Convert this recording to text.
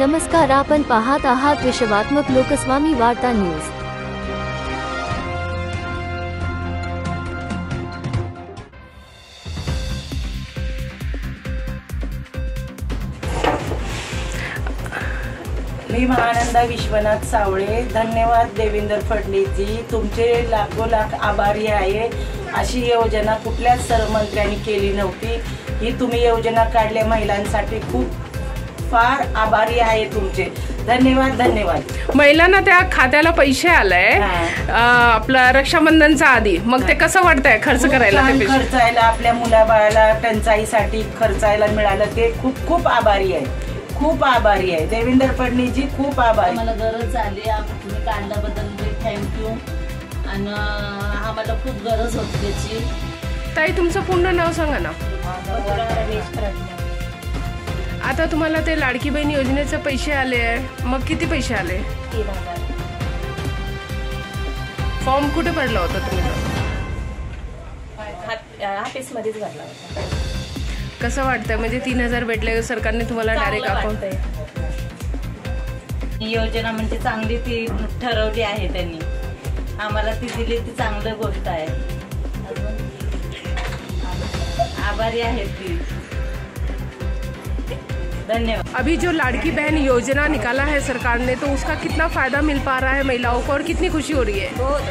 नमस्कार, आपण पाहत आहात विश्वात्मक लोकस्वामी वार्ता न्यूज। मी महानंदा विश्वनाथ सावळे। धन्यवाद देवेंद्र फडणवीसजी, तुमचे लाखो लाख आभारी आहे। अशी योजना कुठल्याच मंत्र्यांनी केली नव्हती। ही तुम्ही योजना काढल्या महिलांसाठी खूप फार आभारी आहे तुमचे। धन्यवाद धन्यवाद। महिलांना त्या खात्याला पैसे आलाय आपला रक्षाबंधनचा आधी, मग ते कसं वाटतंय खर्च करायला? खर्चायला आपल्या मुलाबाळाला टंचाईसाठी खर्चायला मिळालं ते खूप खूप आभारी आहे, खूप आभारी आहे देवेंद्र फडणवीसजी, खूप आभारी। मला गरज आली, तुम्ही काढल्याबद्दल थँक्यू। आणि आम्हाला खूप गरज होती त्याची। ताई, तुमचं पूर्ण नाव सांगा ना। आता तुम्हाला ते लाडकी बहीण योजनेचे पैसे आले आहे, मग किती पैसे आले? 3000। फॉर्म कुठे भरला होता तुम्ही? ऑफिसमध्येच भरला होता। कसं वाटतंय, म्हणजे 3000 भेटले सरकारने तुम्हाला डायरेक्ट अकाउंट? ही योजना म्हणजे चांगली ती ठरवली आहे त्यांनी, आम्हाला ती दिली ती चांगली गोष्ट आहे। आभारी आहे ती। धन्यवाद। अभी जो लाड़की बहन योजना निकाला है सरकार ने, तो उसका कितना फायदा मिल पा रहा है महिलाओं को और कितनी खुशी हो रही है? बहुत